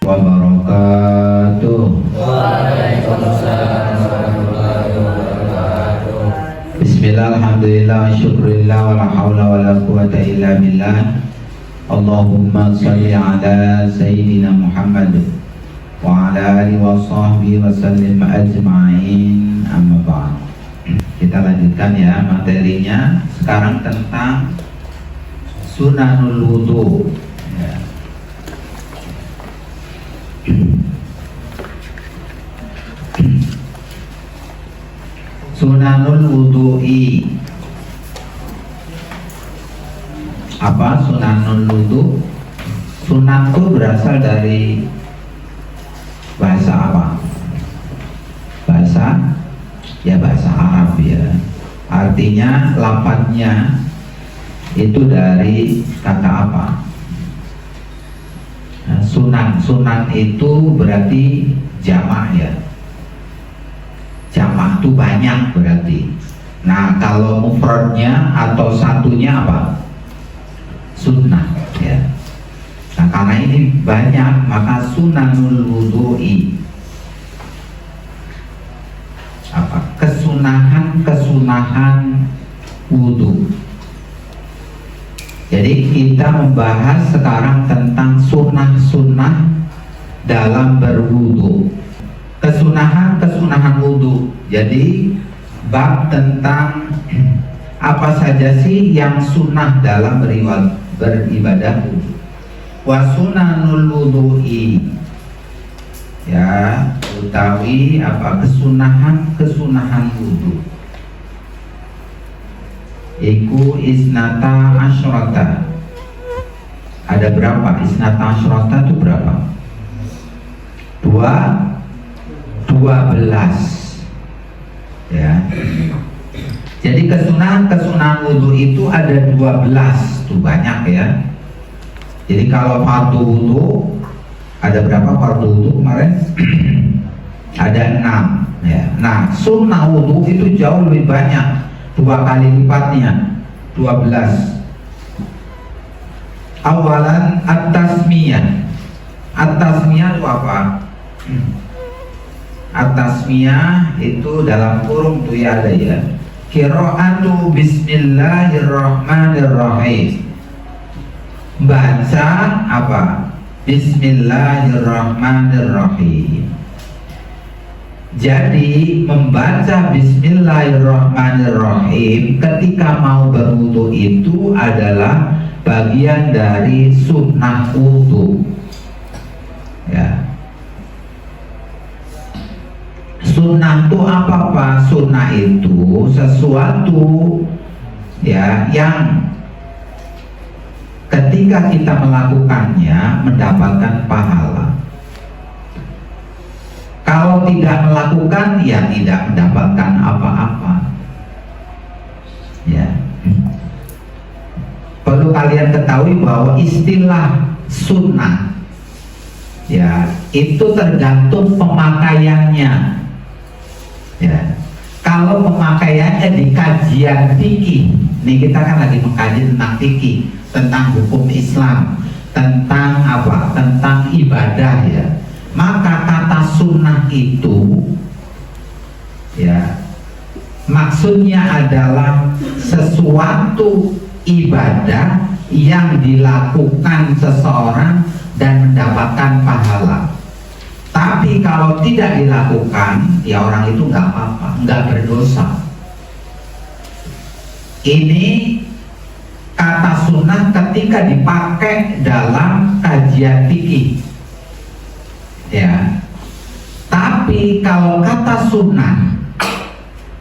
wabarakatuh. Waalaikumsalam warahmatullahi wabarakatuh. Bismillah, alhamdulillah, syukurillah, wala hawla wala quwata illa billah. Allahumma salli ala Sayyidina Muhammad wa ala alihi wa sahbihi wa sallim ajma'in, amma ba'd. Kita lanjutkan ya materinya. Sekarang tentang sunanul wudu ya. Sunanul wudu'i. Apa sunanul wudu? Sunan itu berasal dari bahasa apa? Bahasa Arab ya. Artinya lafadznya itu dari kata apa? Nah, sunan itu berarti jamak ya. Jamak itu banyak berarti. Nah, kalau mufradnya atau satunya apa? Sunnah ya. Nah, karena ini banyak maka sunanul wudu'i. Apa? Kesunahan wudu. Jadi kita membahas sekarang tentang sunnah-sunnah dalam berwudu. Kesunahan wudu. Jadi bab tentang apa saja sih yang sunnah dalam beribadah wudu. Wa sunanul wudu'i ya, utawi apa kesunahan wudu. Iku isnata asyrata. Ada berapa? Isnata asyrata itu berapa? 12 ya. Jadi kesunahan wudu itu ada 12. Itu banyak ya. Jadi kalau fardu wudu ada berapa fardu wudu kemarin? Ada 6 ya. Nah, sunnah wudu itu jauh lebih banyak, 2 kali lipatnya, 12. Awalan at-tasmiyah. At-tasmiyah itu apa? At-tasmiyah itu dalam kurung tuh ya ada ya. Qira'atu bismillahirrahmanirrahim. Baca apa? Bismillahirrahmanirrahim. Jadi membaca bismillahirrahmanirrahim ketika mau berwudu itu adalah bagian dari sunnah wudu ya. Sunnah itu apa? Sunnah itu sesuatu ya yang ketika kita melakukannya mendapatkan pahala. Kalau tidak melakukan ya tidak mendapatkan apa-apa ya. Perlu kalian ketahui bahwa istilah sunnah ya itu tergantung pemakaiannya ya. Kalau pemakaiannya di kajian fikih, nih kita kan lagi mengkaji tentang fikih, tentang hukum Islam, tentang apa? Tentang ibadah ya. Maka kata sunnah itu ya maksudnya adalah sesuatu ibadah yang dilakukan seseorang dan mendapatkan pahala. Tapi kalau tidak dilakukan ya orang itu nggak apa-apa, nggak berdosa. Ini kata sunnah ketika dipakai dalam kajian fikih ya. Tapi kalau kata sunnah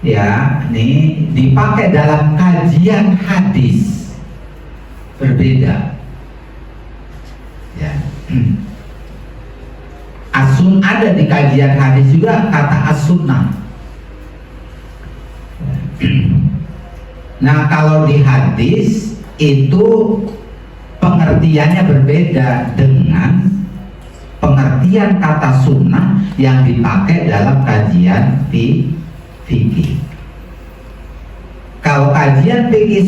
ya ini dipakai dalam kajian hadis berbeda ya. Asun ada di kajian hadis juga kata as-sunnah. Nah, kalau di hadis itu pengertiannya berbeda dengan pengertian kata sunnah yang dipakai dalam kajian fikih. Kalau kajian fikih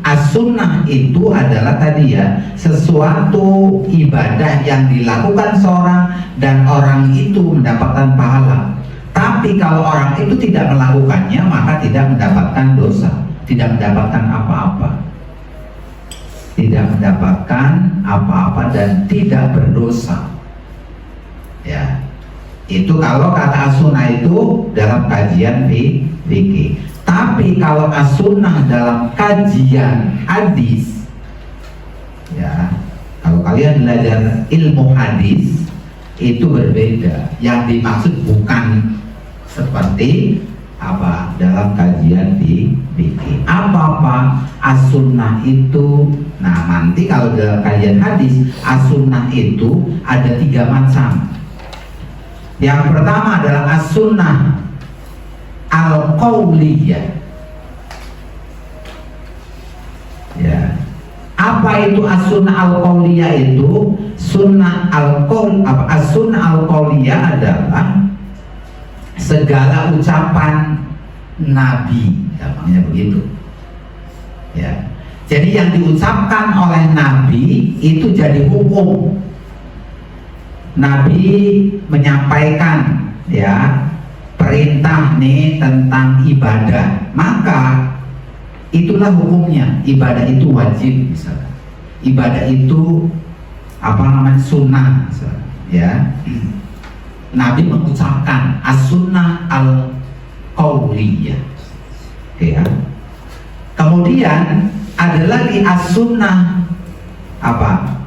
as-sunnah itu adalah tadi ya, sesuatu ibadah yang dilakukan seorang dan orang itu mendapatkan pahala. Tapi kalau orang itu tidak melakukannya, maka tidak mendapatkan dosa, tidak mendapatkan apa-apa, tidak mendapatkan apa-apa dan tidak berdosa. Ya, itu kalau kata as-sunnah itu dalam kajian fikih. Tapi kalau as-sunnah dalam kajian hadis, ya, kalau kalian belajar ilmu hadis itu berbeda. Yang dimaksud bukan seperti apa dalam kajian di fikih. Apa as-sunnah itu? Nah, nanti kalau dalam kajian hadis, as-sunnah itu ada 3 macam. Yang pertama adalah as-sunnah al-qauliyah. Ya. Apa itu as-sunnah al-qauliyah itu? Sunnah al-qaul apa? As-sunnah al-qauliyah adalah segala ucapan Nabi, namanya begitu. Ya. Jadi yang diucapkan oleh Nabi itu jadi hukum. Nabi menyampaikan ya perintah nih tentang ibadah, maka itulah hukumnya. Ibadah itu wajib misalnya, ibadah itu apa namanya sunnah misalnya, ya. Nabi mengucapkan as-sunnah al-qauliyah, ya. Kemudian ada lagi as-sunnah apa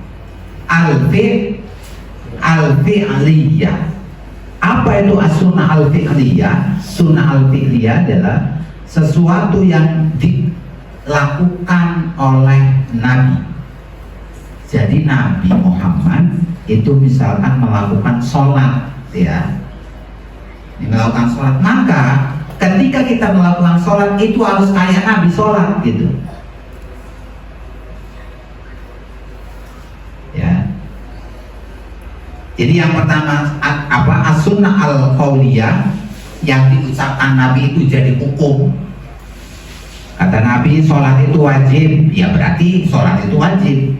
al-fi'liyah. Apa itu as-sunnah al-fi'liyah? Sunnah al-fi'liyah adalah sesuatu yang dilakukan oleh Nabi. Jadi Nabi Muhammad itu misalkan melakukan sholat, ya, melakukan sholat, maka ketika kita melakukan sholat itu harus kayak Nabi sholat gitu, ya. Jadi yang pertama apa as-sunnah al-qauliyah, yang diucapkan Nabi itu jadi hukum. Kata Nabi sholat itu wajib, ya berarti sholat itu wajib.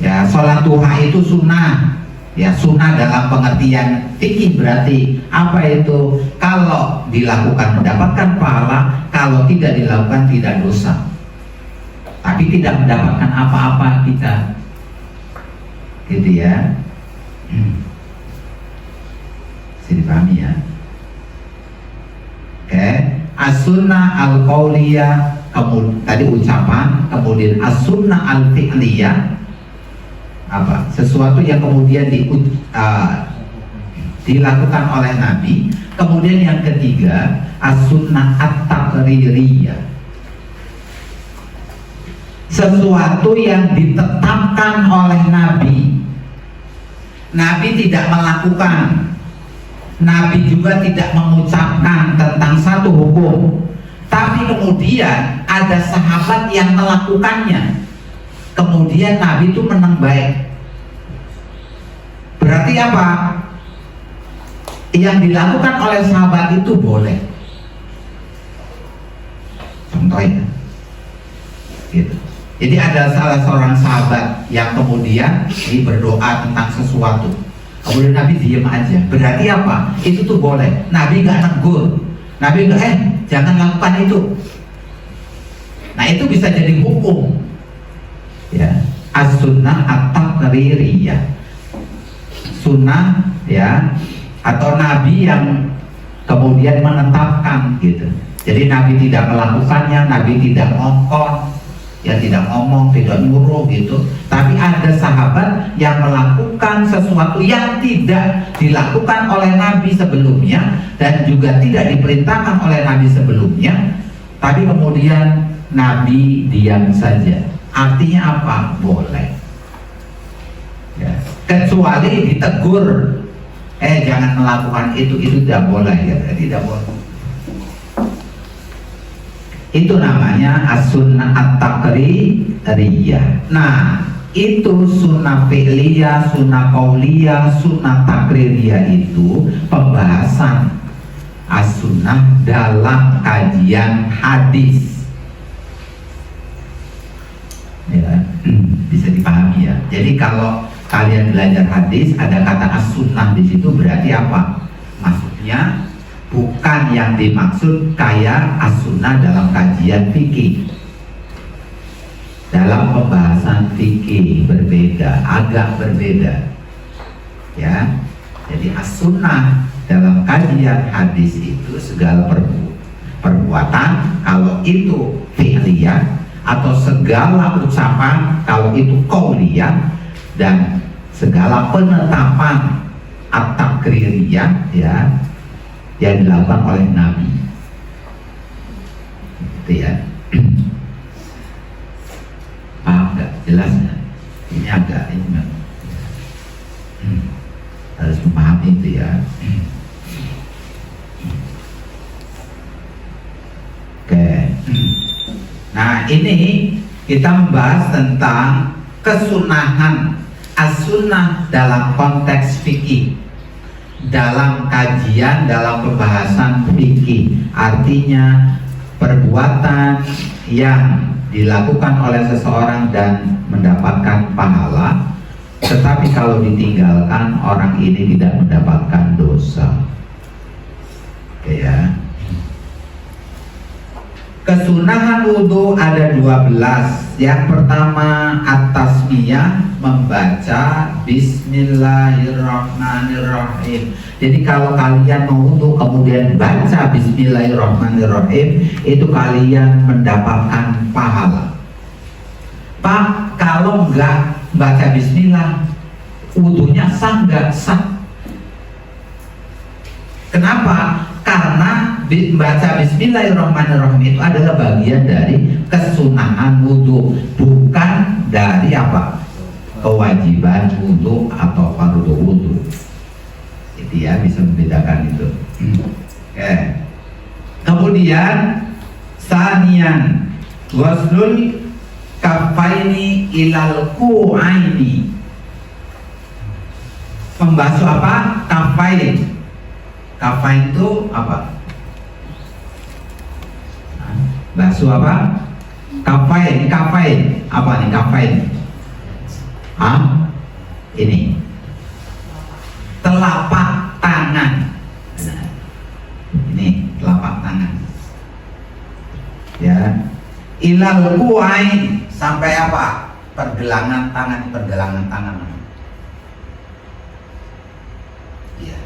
Ya, sholat duha itu sunnah. Ya, sunnah dalam pengertian fikih berarti apa itu? Kalau dilakukan mendapatkan pahala, kalau tidak dilakukan tidak dosa. Tapi tidak mendapatkan apa-apa kita. Gitu ya. Bisa dipahami ya. Oke, as-sunnah al-qauliyah, kemudian tadi ucapan, kemudian as-sunnah al-fi'liyah, apa? Sesuatu yang kemudian dilakukan oleh Nabi. Kemudian yang ketiga, as-sunnah at-taqririyah, sesuatu yang ditetapkan oleh Nabi. Nabi tidak melakukan, Nabi juga tidak mengucapkan tentang satu hukum, tapi kemudian ada sahabat yang melakukannya, kemudian Nabi itu menang baik. Berarti apa? Yang dilakukan oleh sahabat itu boleh. Contohnya gitu. Jadi ada salah seorang sahabat yang kemudian berdoa tentang sesuatu, kemudian Nabi diam aja. Berarti apa? Itu tuh boleh. Nabi nggak negur, Nabi nggak jangan lakukan itu. Nah itu bisa jadi hukum. Ya, as-sunnah at-taqririyah, sunnah ya, atau Nabi yang kemudian menetapkan gitu. Jadi Nabi tidak melakukannya, Nabi tidak ngomong, ya tidak ngomong, tidak nyuruh gitu. Tapi ada sahabat yang melakukan sesuatu yang tidak dilakukan oleh Nabi sebelumnya dan juga tidak diperintahkan oleh Nabi sebelumnya, tapi kemudian Nabi diam saja. Artinya apa? Boleh. Ya. Kecuali ditegur, jangan melakukan itu tidak boleh, ya tidak boleh. Itu namanya as-sunnah at-taqririyah. Nah, itu sunnah fi'liyah, sunnah qauliyah, sunnah taqririyah itu pembahasan as-sunnah dalam kajian hadis. ya, bisa dipahami ya. Jadi kalau kalian belajar hadis ada kata as-sunnah di situ berarti apa? Maksudnya bukan yang dimaksud kayak as-sunnah dalam kajian fikih. Dalam pembahasan fikih berbeda, agak berbeda. Ya. Jadi as-sunnah dalam kajian hadis itu segala perbuatan kalau itu fi'liyah atau segala ucapan kalau itu qauliyah dan segala penetapan at-taqririyah ya yang dilakukan oleh Nabi. Gitu ya. Paham nggak? Jelas nggak? Ini agak ini harus memahami itu ya. Oke. Nah ini kita membahas tentang kesunahan as-sunnah dalam konteks fikih, dalam kajian, dalam pembahasan fikih. Artinya perbuatan yang dilakukan oleh seseorang dan mendapatkan pahala, tetapi kalau ditinggalkan orang ini tidak mendapatkan dosa. Oke ya. Kesunahan wudhu ada 12. Yang pertama at-tasmiyah, membaca Bismillahirrahmanirrahim. Jadi kalau kalian mau wudhu kemudian baca Bismillahirrahmanirrahim, itu kalian mendapatkan pahala. Pak, kalau enggak baca Bismillah, wudhunya sah enggak? Sah. Kenapa? Karena baca Bismillahirrahmanirrahim itu adalah bagian dari kesunahan wudhu, bukan dari apa? Kewajiban wudhu atau fardu wudhu. Itu ya, bisa membedakan itu. Oke. Kemudian sanian waslul kafaini ilal ku'aini. Membasuh apa? Kafain. Kafain itu apa? Basuh apa? Kafain. Kafain apa nih kafain? Hah? Ini telapak tangan. Nah, ini telapak tangan. Ya. Ilal ku'ain, sampai apa? Pergelangan tangan, pergelangan tangan. Ya.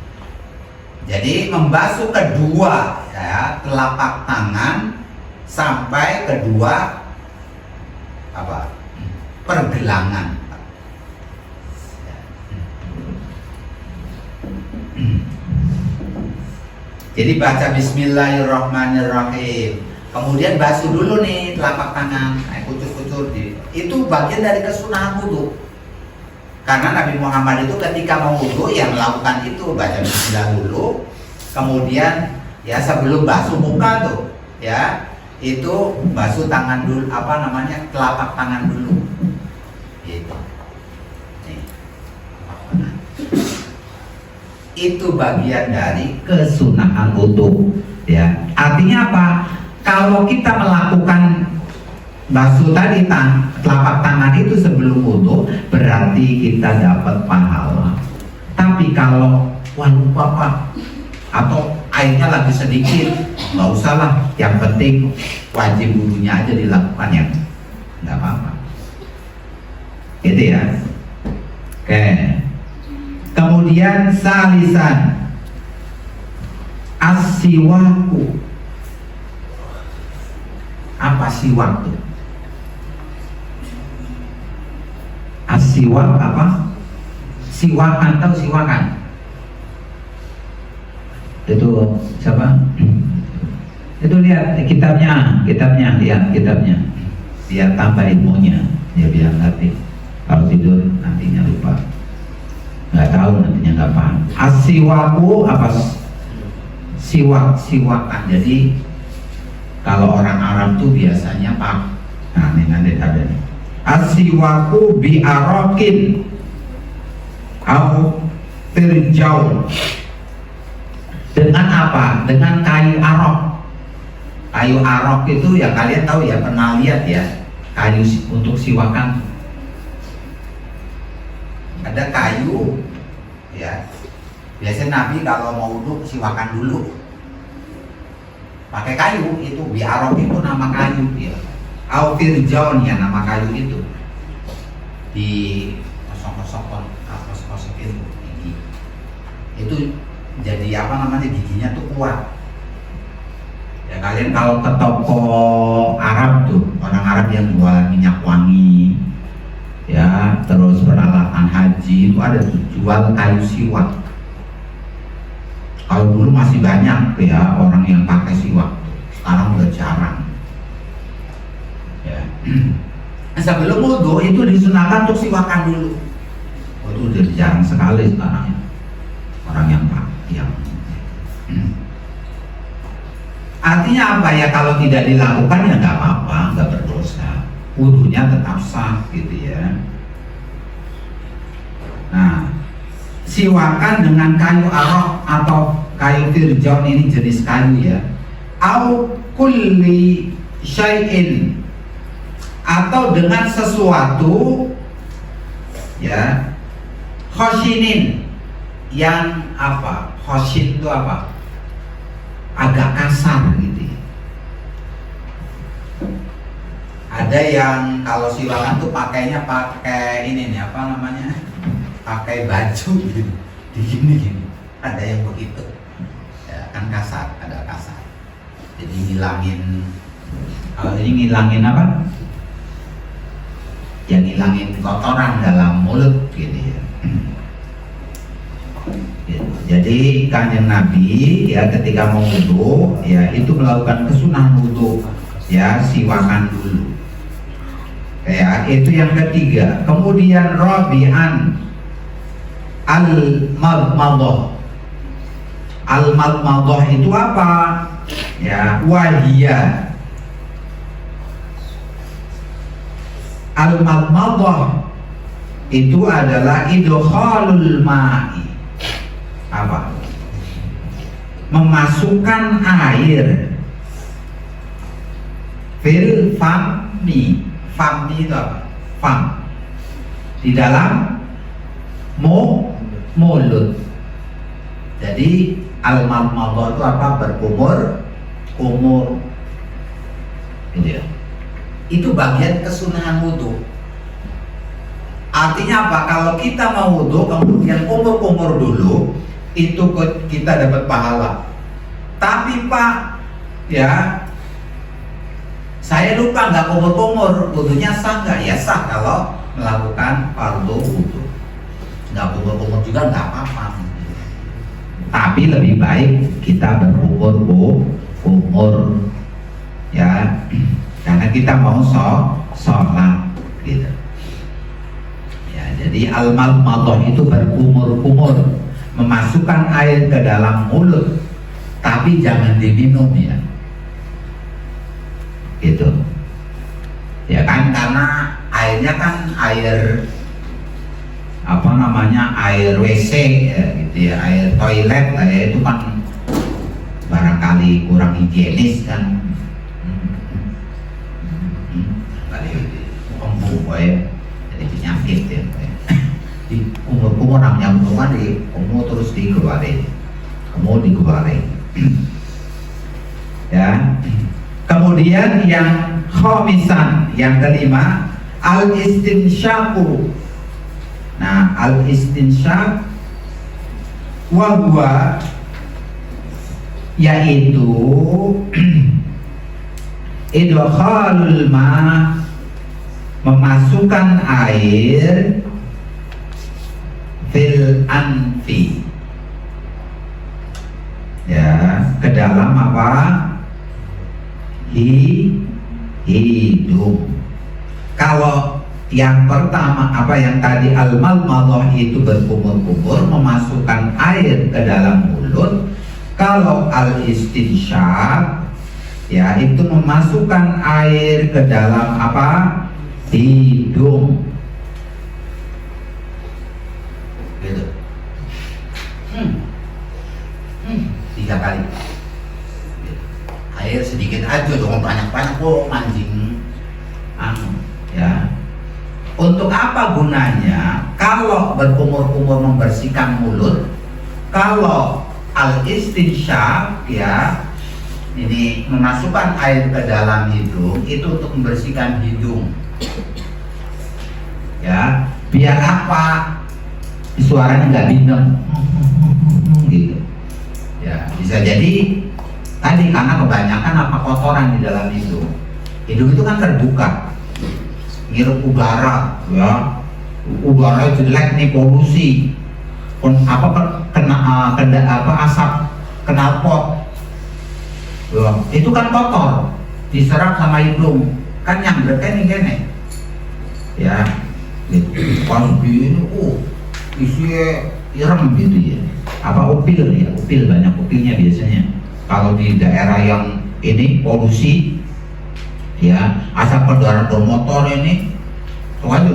Jadi membasuh kedua ya, telapak tangan sampai kedua apa? Pergelangan. Jadi baca Bismillahirrahmanirrahim. Kemudian basuh dulu nih telapak tangan, kucur-kucur. Itu bagian dari kesunahan wudhu. Karena Nabi Muhammad itu ketika mau wudhu yang melakukan itu baca Bismillah dulu. Kemudian ya sebelum basuh muka tuh, ya itu basuh tangan dulu, apa namanya, telapak tangan dulu. Gitu. Nih. Itu bagian dari kesunahan wudhu. Ya, artinya apa? Kalau kita melakukan basuh tadi telapak tangan itu sebelum wudhu, berarti kita dapat pahala. Tapi kalau wah lupa Pak, atau airnya lagi sedikit, nggak usah lah. Yang penting wajib wudhunya aja dilakukan ya, nggak apa-apa. Gitu ya. Oke. Kemudian salisan as-siwaku. Apa siwak tuh? As-siwak apa? Siwakan, tahu siwakan? Itu siapa? Itu lihat kitabnya, lihat kitabnya. Biar tambah ilmunya, ya biar ngerti. Kalau tidur nantinya lupa, nggak tahu nantinya nggak paham. As-siwaku apa? Siwakan. Jadi kalau orang Arab tuh biasanya pak. Nah ini nanti ada nih. As-siwaku bi'arokin au firjau. Dengan apa? Dengan kayu arok. Kayu arok itu ya kalian tahu ya, pernah lihat ya. kayu untuk siwakan. Ada kayu, ya. Biasanya Nabi kalau mau wudhu siwakan dulu. Pakai kayu itu, biarok itu nama kayu ya. Aufirjaun ya nama kayu itu. Di kosong-kosokin gigi. Itu jadi apa namanya, giginya tuh kuat. Ya kalian kalau ke toko Arab tuh, orang Arab yang jual minyak wangi, ya terus peralatan haji itu ada tuh jual kayu siwak. Kalau dulu masih banyak ya orang yang pakai siwak, sekarang udah jarang. Ya. Sebelum wudhu itu disunahkan untuk siwakan dulu. Itu udah jarang sekali sekarang ya. Orang yang pakai yang. Artinya apa ya, kalau tidak dilakukan ya nggak apa-apa, nggak berdosa, wudhunya tetap sah gitu ya. Nah, siwakan dengan kayu arok atau kayu firjaun ini jenis kayu ya. Au kulli syai'in, atau dengan sesuatu ya, khoshinin, yang apa? Khoshin itu apa? Agak kasar gitu ya. Ada yang kalau siwakan tuh pakainya pakai ini nih, apa namanya, pakai baju gitu, gini. Ada yang begitu ya, kan kasar, agak kasar. Jadi ngilangin, kalau ini ngilangin apa? Ya ngilangin kotoran dalam mulut gitu ya. Jadi kanjeng Nabi ya ketika mau wudhu ya itu melakukan kesunahan wudhu ya, siwakan dulu ya, itu yang ketiga. Kemudian rabi'an al-madmadah. Al-madmadah itu apa ya? Wahiyah al-madmadah itu adalah idkhalul ma'i, apa? Memasukkan air fil fammi. Fammi itu apa? Fam, di dalam mulut. Jadi al-madmadah itu apa? Berkumur gitu ya. Itu bagian kesunahan wudhu. Artinya apa? Kalau kita mau wudhu kemudian kumur dulu, itu kita dapat pahala. Tapi Pak, ya saya lupa nggak kumur, wudhunya sah nggak? Ya sah kalau melakukan fardu wudhu. Nggak kumur juga nggak apa-apa. Tapi lebih baik kita berkumur ya, karena kita mau sholat gitu. Jadi al-madmadah itu berkumur-kumur, memasukkan air ke dalam mulut, tapi jangan diminum ya. Gitu. Ya kan, karena airnya kan air apa namanya, air WC ya, gitu ya, air toilet lah ya, itu kan barangkali kurang higienis kan. Kali embu ya, jadi penyakit ya. Di umur namanya umur di umur terus dikeluarin, ya. Kemudian yang khamisan, yang kelima, al istinsyaku. Nah, al istinsyak wahwa yaitu idkhalul ma, memasukkan air fil anfi ya, ke dalam apa? Hidung. Kalau yang pertama apa yang tadi al-madmadah itu berkumur-kumur, memasukkan air ke dalam mulut. Kalau al-istinsyak ya itu memasukkan air ke dalam apa? Hidung. Gitu. 3 kali. Air sedikit aja, jangan banyak-banyak kok mancing. apa gunanya kalau berkumur-kumur membersihkan mulut? Kalau al-istinsyaq ya, ini memasukkan air ke dalam hidung itu untuk membersihkan hidung. Ya, biar apa? Suaranya nggak bindeng gitu. Ya, bisa jadi tadi karena kebanyakan apa kotoran di dalam hidung. Hidung itu kan terbuka, ngirup udara, ya. Udara jelek nih, polusi, asap knalpot, ya. Itu kan kotor, diserap sama hidung, kan yang berkene-kene, ya. Kalau di ini, isinya irem gitu ya. Apa upil ya? Upil, banyak upilnya biasanya. Kalau di daerah yang ini polusi, ya, asap kendaraan bermotor ini, soalnya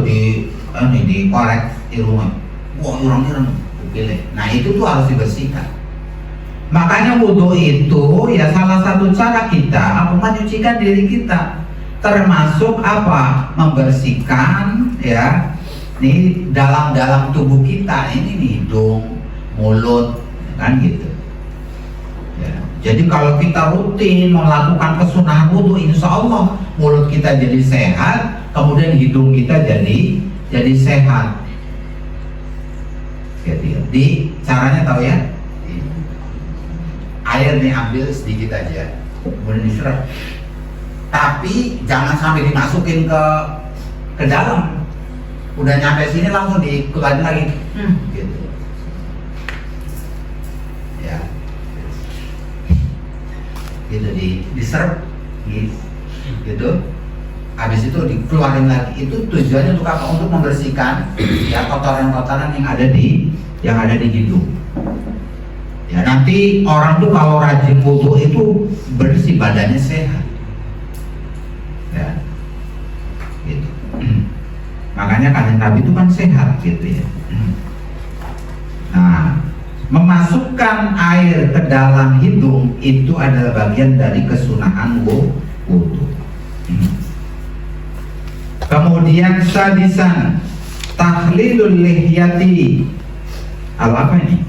dikorek di rumah. Wah, ireng-ireng upilnya. Nah, itu tuh harus dibersihkan. Makanya wudhu itu ya salah satu cara kita menyucikan diri kita, termasuk apa? Membersihkan ya nih dalam tubuh kita ini nih, hidung, mulut, kan gitu ya. Jadi kalau kita rutin melakukan kesunahan wudhu, insya Allah mulut kita jadi sehat, kemudian hidung kita jadi sehat gitu ya. Di caranya tahu ya, air nih ambil sedikit aja, kemudian diserap, tapi jangan sampai dimasukin ke dalam. Udah nyampe sini langsung dikeluarin lagi, gitu ya, gitu diserap gitu. Habis itu dikeluarin lagi. Itu tujuannya untuk apa? Untuk membersihkan ya kotoran-kotoran yang ada di hidung. Ya, nanti orang tuh kalau rajin wudhu itu bersih, badannya sehat. Ya, gitu. Makanya kanjeng Nabi itu kan sehat gitu ya. Nah, memasukkan air ke dalam hidung itu adalah bagian dari kesunahan wudhu. Kemudian sadisan, tahlilul lihyati. Apa ini?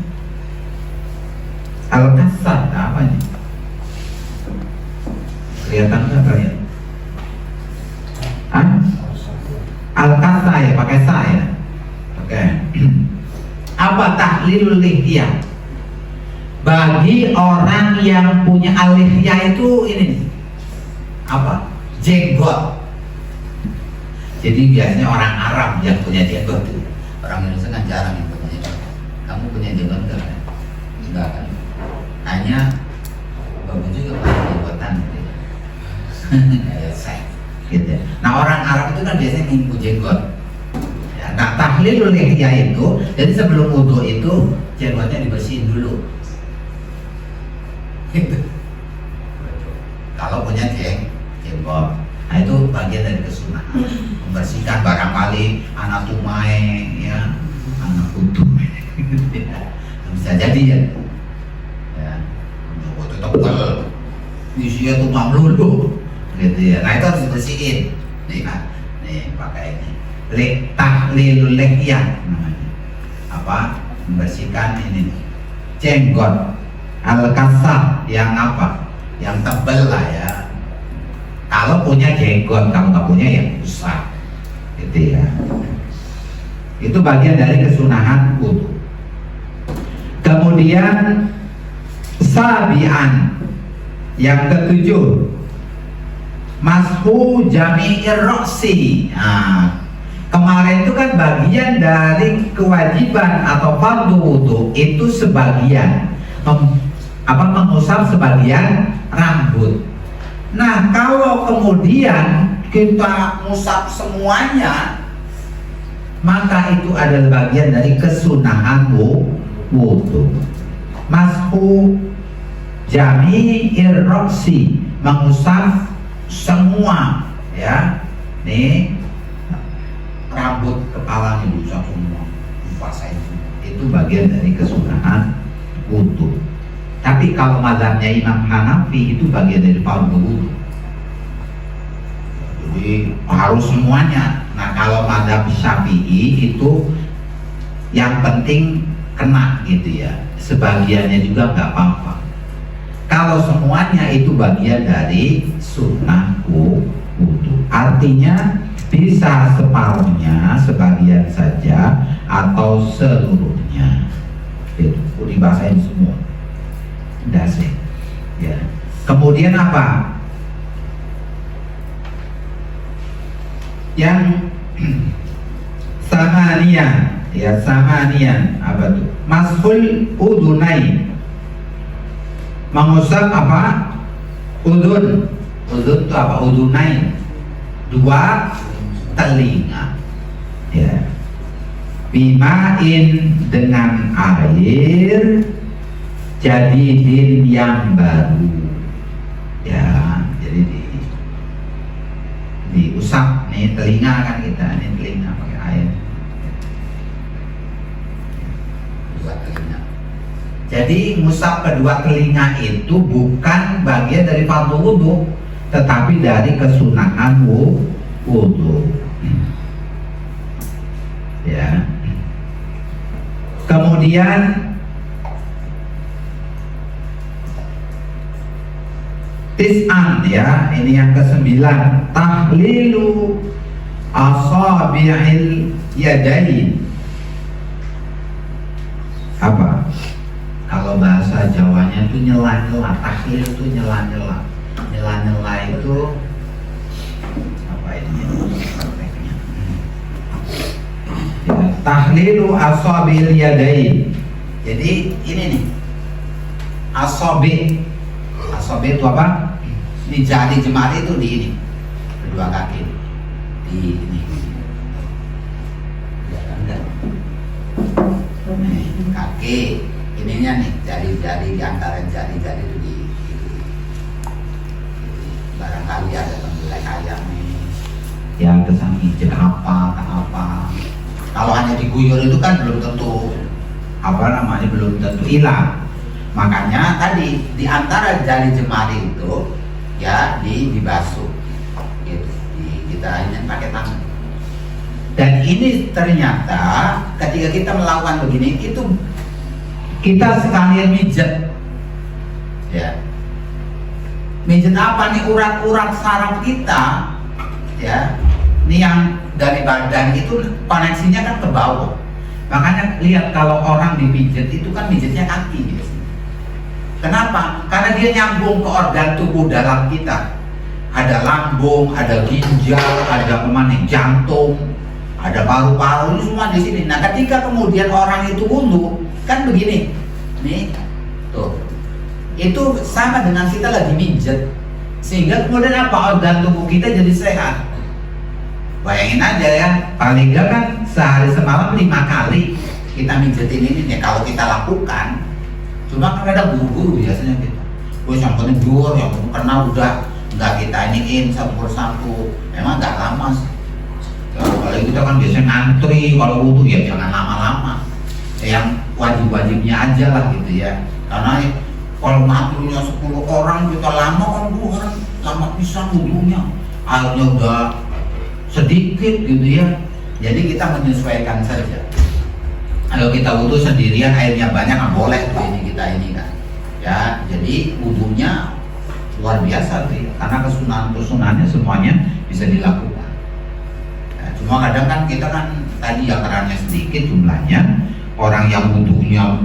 Al-kasat, apa ini? Kelihatan nggak kalian? Al-kasa ya, pakai sa ya. Oke. Apa tahlilul lihyah? Bagi orang yang punya al-lihyah itu ini apa? Jenggot. Jadi biasanya orang Arab yang punya jenggot itu. Orang Indonesia kan jarang yang punya jenggot. Kamu punya jenggot enggak? Enggak kan? Hanya bagus juga punya jenggotan gitu. Kayak saya. Gitu. Nah, orang Arab itu kan biasanya ngimpu jenggot. Ya, nah, tahlilul lihyah itu, jadi sebelum wudhu itu jenggotnya dibersihin dulu. Gitu. Kalau punya jenggot, nah itu bagian dari kesunahan. Membersihkan barangkali anak tumai, ya, anak kutu, bisa jadi ya. Ya, jenggot tebal, isinya tumpah melulu. Gitu ya. Nah, itu harus dibersihin. Nih, pakai ini. Tahlilul lihyah namanya. Apa? Membersihkan ini jenggot. Al-kasah yang apa? Yang tebal lah ya. Kalau punya jenggot, kalau nggak punya ya usah. Gitu ya. Itu bagian dari kesunahan wudhu. Kemudian sabian, yang ketujuh, mashu jami'ir roksi. Nah, kemarin itu kan bagian dari kewajiban atau fardu wudhu itu sebagian mengusap sebagian rambut. Nah, kalau kemudian kita ngusap semuanya, maka itu adalah bagian dari kesunahan wudhu. Mashu jami'ir roksi, mengusap semua ya, nih rambut kepalanya diusap semua, dipasain semua. Itu bagian dari kesunahan wudhu. Tapi kalau mazhabnya Imam Hanafi itu bagian dari fardu wudhu. Jadi harus semuanya. Nah kalau mazhab Syafi'i itu yang penting kena gitu ya, sebagiannya juga nggak apa-apa. Kalau semuanya itu bagian dari sunnah wudu, artinya bisa separuhnya, sebagian saja, atau seluruhnya. Itu dibahasain semua. Dasi. Ya. Kemudian apa? Yang samanian, ya samanian apa tuh? Mashul udunai, mengusap apa? Udun. Udun itu apa? Udunai, dua telinga. Ya. Bimain, dengan air jadidin yang baru. Ya, jadi diusap nih telinga kan kita, ini telinga pakai air. Dua telinga. Jadi ngusap kedua telinga itu bukan bagian dari fardu wudu, tetapi dari kesunahan wudu. Ya. Kemudian tis'an, ya, ini yang ke-9, tahlilu asabi'il yadain. Apa? Kalau bahasa Jawanya itu nyela-nyela, tahlil itu nyela-nyela. Nyela-nyela itu apa ini? Ya, tahlilu asabi'il yadain. Jadi ini nih, asabi'. Asabi' itu apa? Ini jari jemari itu di ini, kedua kaki di ini. Ya enggak. Nih, kaki ininya nih, jari-jari di antara jari-jari itu di barangkali ada pembelai ayam nih. Yang kesangkijek apa. Kalau hanya diguyur itu kan belum tentu belum tentu hilang. Makanya tadi di antara jari jemari itu ya dibasuh gitu, kita ini pakai tangan. Dan ini ternyata ketika kita melakukan begini itu kita sekalian mijet, ya. Mijet apa nih? Urat-urat saraf kita, ya. Ini yang dari badan itu koneksinya kan ke bawah. Makanya lihat kalau orang dipijet itu kan mijetnya kaki gitu. Kenapa? Karena dia nyambung ke organ tubuh dalam kita. Ada lambung, ada ginjal, ada jantung, ada paru-paru, itu semua di sini. Nah, ketika kemudian orang itu wudu, kan begini, nih, tuh, itu sama dengan kita lagi mijet, sehingga kemudian apa? Organ tubuh kita jadi sehat. Bayangin aja ya, paling enggak kan sehari semalam 5 kali kita mijetin ini nih, kalau kita lakukan. Cuma kan ada guru-guru biasanya gitu. Yang penting dur, yang kena udah nggak kita iniin sampur-sampur. Memang nggak lama sih. Kalau kita kan biasanya ngantri kalau wudu ya jangan lama-lama. Yang wajib-wajibnya aja lah gitu ya. Karena kalau ngantrinya 10 orang kita lama kan orang lama bisa wudunya. Airnya udah sedikit gitu ya. Jadi kita menyesuaikan saja. Kalau kita wudu sendirian airnya banyak nggak boleh tuh ini kita ini kan, ya. Jadi wudunya luar biasa tuh ya, karena kesunahan-kesunahannya semuanya bisa dilakukan. Ya, cuma kadang kan kita kan tadi yang kerannya sedikit jumlahnya, orang yang wudunya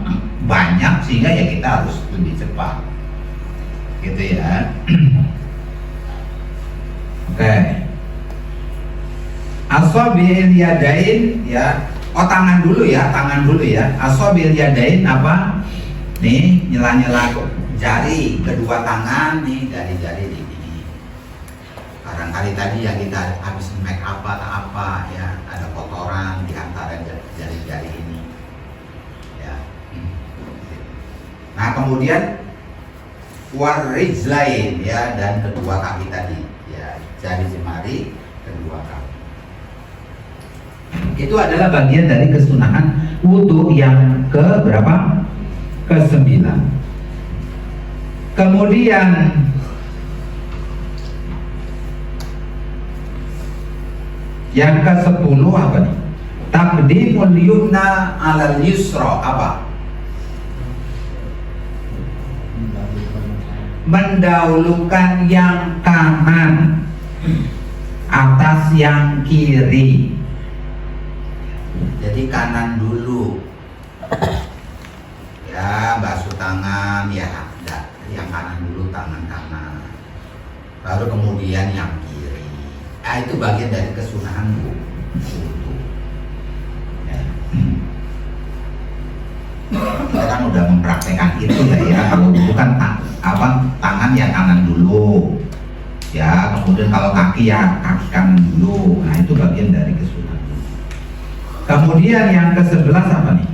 banyak sehingga ya kita harus lebih cepat, gitu ya. Oke. Asabi'il yadain, ya. Oh tangan dulu ya. Asabil yadain apa? Nih nyela-nyela jari kedua tangan nih, dari jari ini. Barangkali tadi yang kita habis make up atau apa ya, ada kotoran di antara jari-jari ini. Ya. Nah kemudian warijlain, ya, dan kedua kaki tadi, ya, jari jemari kedua kaki. Itu adalah bagian dari kesunahan wudu yang ke berapa? Ke-9. Kemudian Yang ke-10 apa nih? Taqdimul yumna 'alal yusra. Apa? Mendahulukan yang kanan atas yang kiri. Jadi kanan dulu. Ya, basuh tangan ya, enggak. Yang kanan dulu, tangan kanan. Baru kemudian yang kiri. Ah, itu bagian dari kesunahan wudu. Ya. Kita kan udah mempraktekkan itu ya. Kalau dulu kan tangan yang kanan dulu. Ya, kemudian kalau kaki ya kaki kanan dulu. Nah, itu bagian dari kesunahan. Kemudian yang ke-11 apa nih?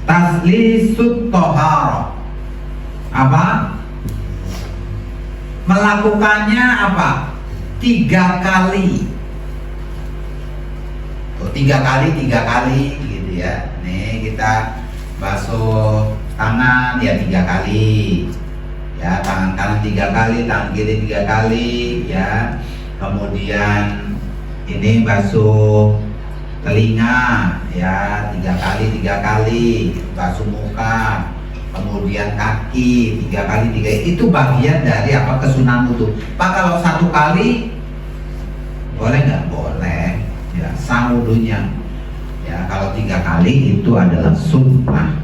Taslisut toharo. Apa? Melakukannya apa? 3 kali. Oh, 3 kali gitu ya. Nih kita basuh tangan ya 3 kali. Ya, tangan kanan 3 kali, tangan kiri 3 kali ya. Kemudian ini basuh telinga ya 3 kali, basuh muka, kemudian kaki 3 kali, itu bagian dari apa? Kesunahan wudu. Pak, kalau 1 kali boleh nggak? Boleh ya, sah wudunya ya. Kalau 3 kali itu adalah sunnah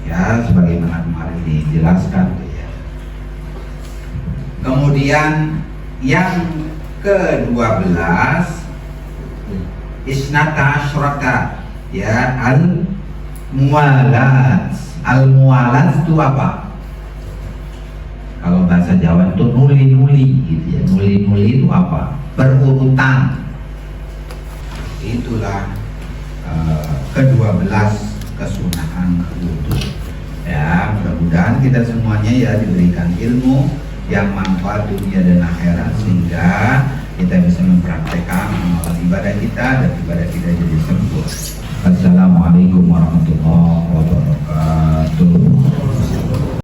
ya, sebagaimana kemarin dijelaskan tuh ya. Kemudian yang ke-12 isnata asyrata ya, al-muwalat. Al-muwalat itu apa? Kalau bahasa Jawa itu nuli-nuli gitu ya. Nuli-nuli itu apa? Berurutan. Itulah ke-12 kesunahan wudu. Ya, mudah-mudahan kita semuanya ya diberikan ilmu yang manfaat dunia dan akhirat, sehingga kita bisa mempraktekkan amalan ibadah kita dan ibadah kita jadi sempurna. Assalamualaikum warahmatullahi wabarakatuh.